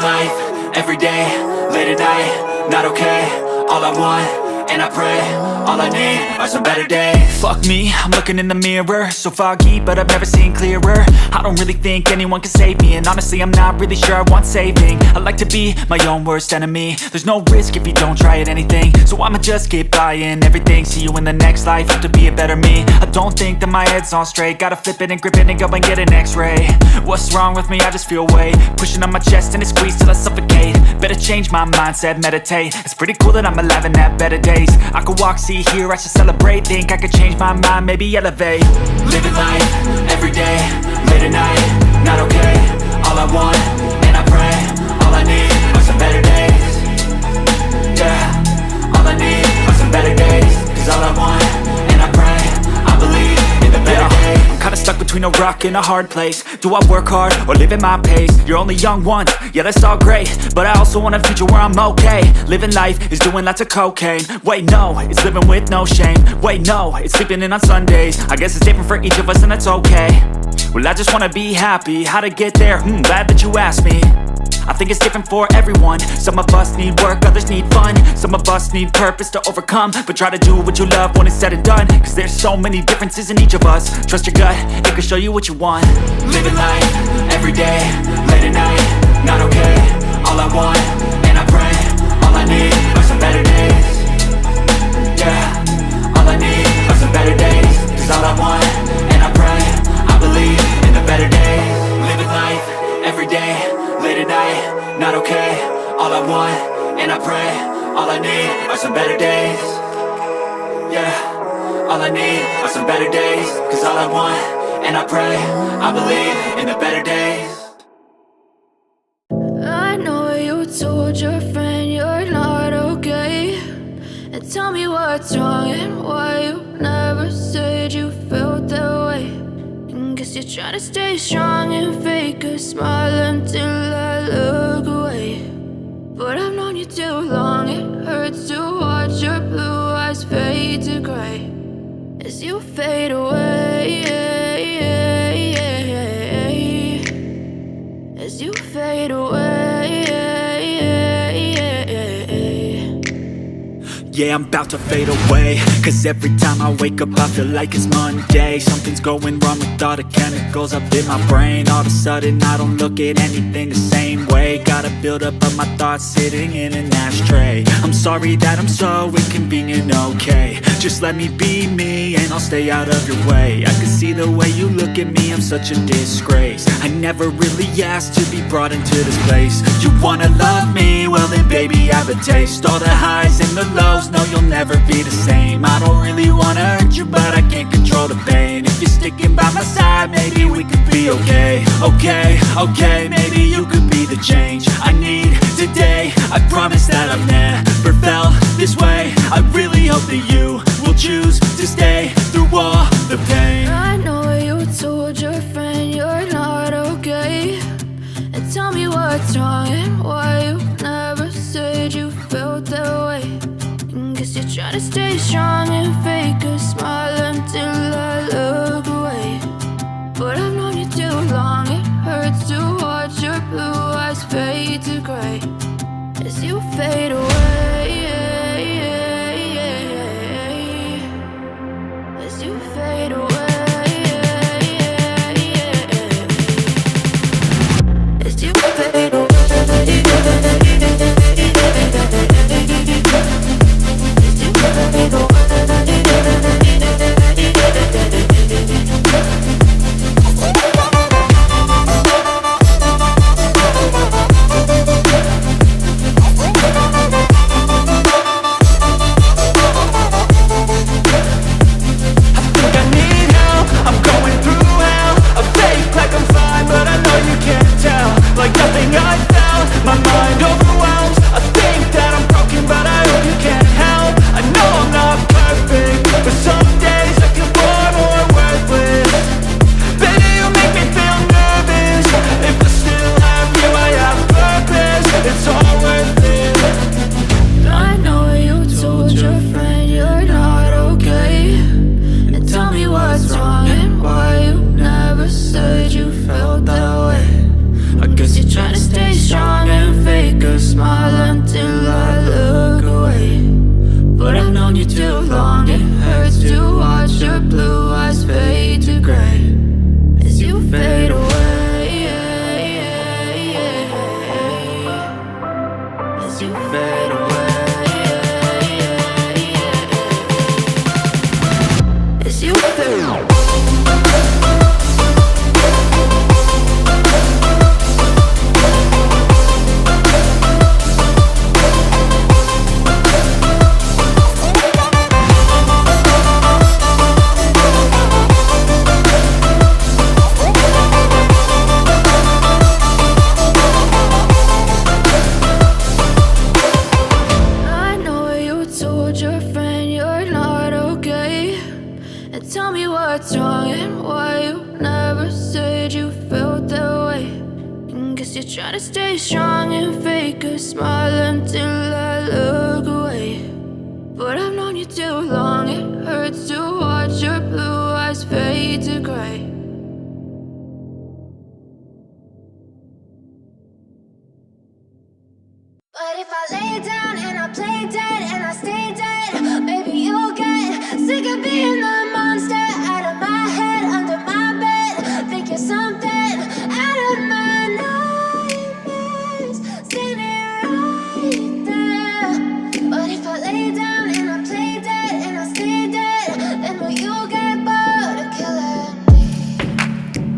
life, every day, late at night, not okay. All I want, and I pray, all I need are some better days. Fuck me, I'm looking in the mirror, so foggy, but I've never seen clearer. I don't really think anyone can save me, and honestly I'm not really sure I want saving. I like to be my own worst enemy. There's no risk if you don't try at anything, so I'ma just keep buying everything. See you in the next life, have to be a better me. I don't think that my head's on straight, gotta flip it and grip it and go and get an x-ray. What's wrong with me? I just feel weight pushing on my chest and it squeezes till I suffocate. Better change my mindset, meditate. It's pretty cool that I'm alive and have better days. I could walk, see, hear, I should celebrate. Think I could change my mind, maybe elevate. Living life, every day, late at night, not okay. All I want, and I pray, all I need are some better days. Yeah, all I need are some better days. Cause all I want, and I pray, I believe in the better days. I'm kinda stuck between a rock and a hard place. Do I work hard or live at my pace? You're only young once, yeah that's all great, but I also want a future where I'm okay. Living life is doing lots of cocaine. Wait no, it's living with no shame. Wait no, it's sleeping in on Sundays. I guess it's different for each of us and that's okay. Well I just wanna be happy, how to get there? Glad that you asked me. I think it's different for everyone. Some of us need work, others need fun. Some of us need purpose to overcome. But try to do what you love when it's said and done, cause there's so many differences in each of us. Trust your gut, it can show you what you want. Living life, every day, late at night, not okay. All I want, and I pray, all I need are some better days. Yeah, all I need are some better days. Cause all I want, and I pray, I believe in the better days. Living life, every day, late at night, not okay. All I want, and I pray, all I need are some better days. Yeah, all I need are some better days. Cause all I want, and I pray, I believe in the better days. I know you told your friend you're not okay, and tell me what's wrong and why you never said you felt that way. And guess you're trying to stay strong and fake a smile until I look away. But I've known you too long, it hurts to watch your blue eyes fade to gray as you fade away. As you fade away. Yeah, I'm about to fade away, cause every time I wake up I feel like it's Monday. Something's going wrong with all the chemicals up in my brain. All of a sudden I don't look at anything the same way. Got a buildup of my thoughts sitting in an ashtray. I'm sorry that I'm so inconvenient, okay. Just let me be me and I'll stay out of your way. I can see the way you look at me, I'm such a disgrace. I never really asked to be brought into this place. You wanna love me? Well then baby I have a taste. All the highs and the lows, no you'll never be the same. I don't really wanna hurt you but I can't control the pain. If you're sticking by my side maybe we could be okay. Okay, maybe you could be the change I need today. I promise that I've never felt this way. I really hope that you will choose to stay through all the pain. I know you told your friend you're not okay, and tell me what's wrong and why you never said you felt that way. And guess you're trying to stay strong and fake a smile until I look away. But I've known you too long, it hurts to watch your blue eyes fade to gray as you fade away. I know you told your friend you're not okay, and tell me what's wrong and why you never said you felt that way. And guess you're trying to stay strong and fake a smile until I look away. But I've known you too long, it hurts to watch your blue eyes fade to gray. But if I lay down and I play dead and I stay dead, maybe you'll get sick of being the monster out of my head, under my bed. Think you're something out of my nightmares, standing right there. But if I lay down and I play dead and I stay dead, then will you get bored of killing me?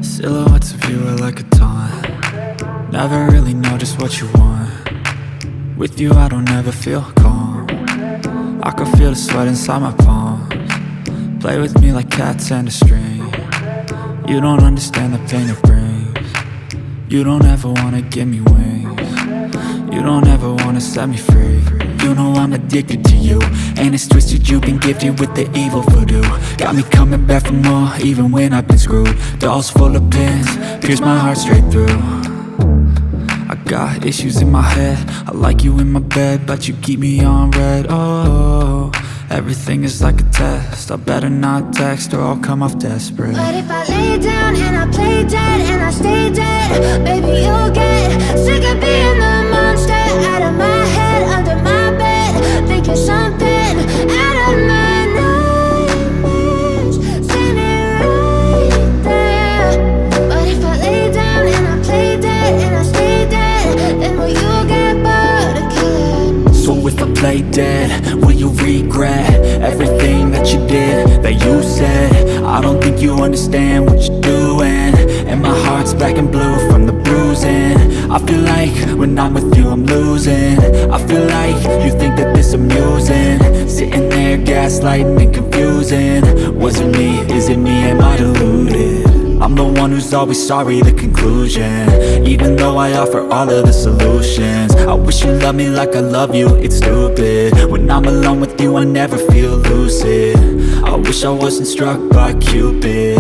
Silhouettes of you are like a taunt. Never really know just what you want. With you I don't ever feel calm. I can feel the sweat inside my palms. Play with me like cats and a string. You don't understand the pain it brings. You don't ever wanna give me wings. You don't ever wanna set me free. You know I'm addicted to you, and it's twisted, you've been gifted with the evil voodoo. Got me coming back for more, even when I've been screwed. Dolls full of pins, pierce my heart straight through. I got issues in my head, I like you in my bed, but you keep me on red. Oh, everything is like a test, I better not text or I'll come off desperate. But if I lay down and I play dead and I stay dead, baby you'll get sick of being the monster out of my head, under my bed. Think you're something out of my nightmares, standing right there. But if I lay down and I play dead and I stay dead, then will you get bored of killing me? So if I play dead, will you regret everything that you did, that you said? I don't think you understand what you're doing, and my heart's black and blue from the bruising. I feel like when I'm with you I'm losing. I feel like you think that this amusing, sitting there gaslighting and confusing. Was it me? Is it me? Am I deluded? I'm the one who's always sorry, the conclusion. Even though I offer all of the solutions, I wish you loved me like I love you, it's stupid. When I'm alone with you I never feel lucid. I wish I wasn't struck by Cupid.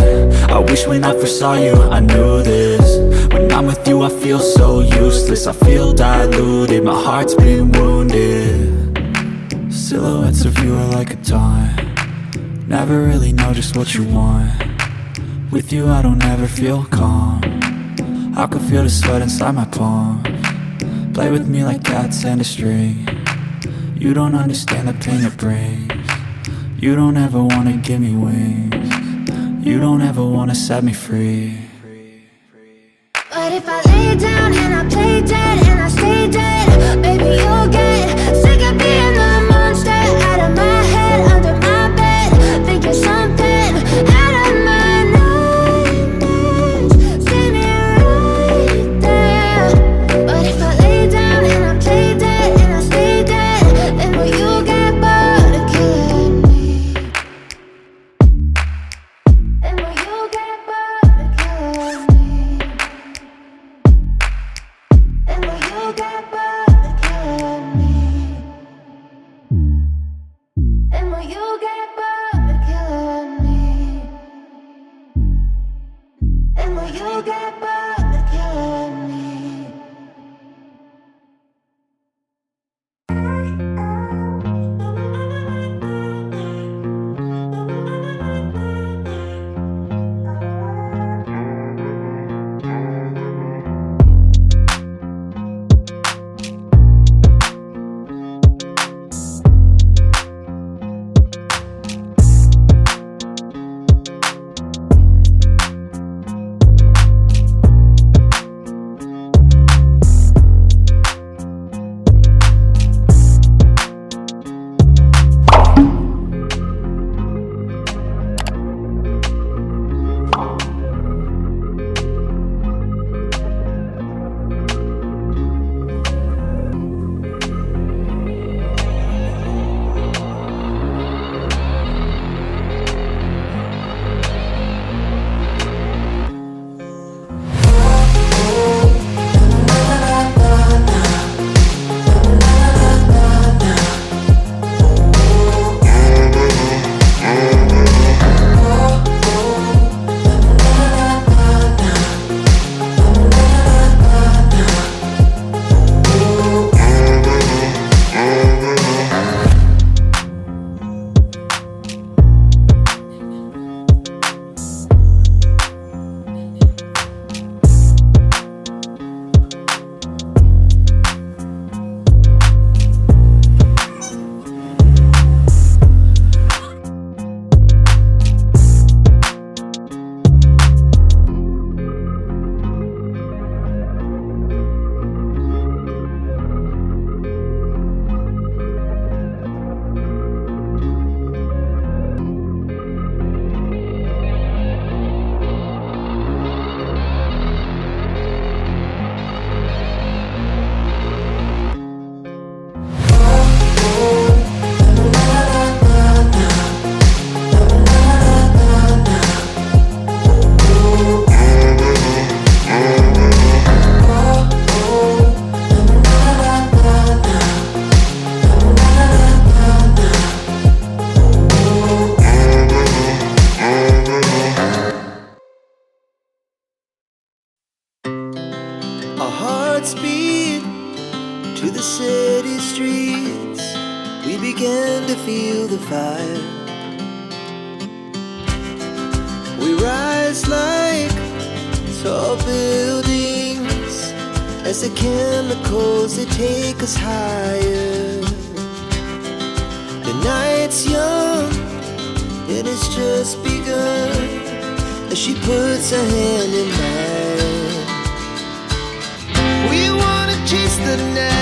I wish when I first saw you I knew this. When I'm with you I feel so useless, I feel diluted, my heart's been wounded. Silhouettes of you are like a taunt. Never really know just what you want. With you I don't ever feel calm. I can feel the sweat inside my palms. Play with me like cats and a string. You don't understand the pain it brings. You don't ever wanna give me wings. You don't ever wanna set me free. But if I lay down and I play dead and I stay dead, baby you'll get sick of being the monster out of my head, under my bed. Think you're something out of my nightmares, standing right there. But if I lay down and I play dead and I stay dead, then will you get bored of killing me? Then will you get bored of killing me? And will you get bored of killing me? And will you get bored of killing me? And will you get bored of killing me? we began to feel the fire. We rise like tall buildings as the chemicals, they take us higher. The night's young, it has just begun, as she puts her hand in mine. We wanna chase the night,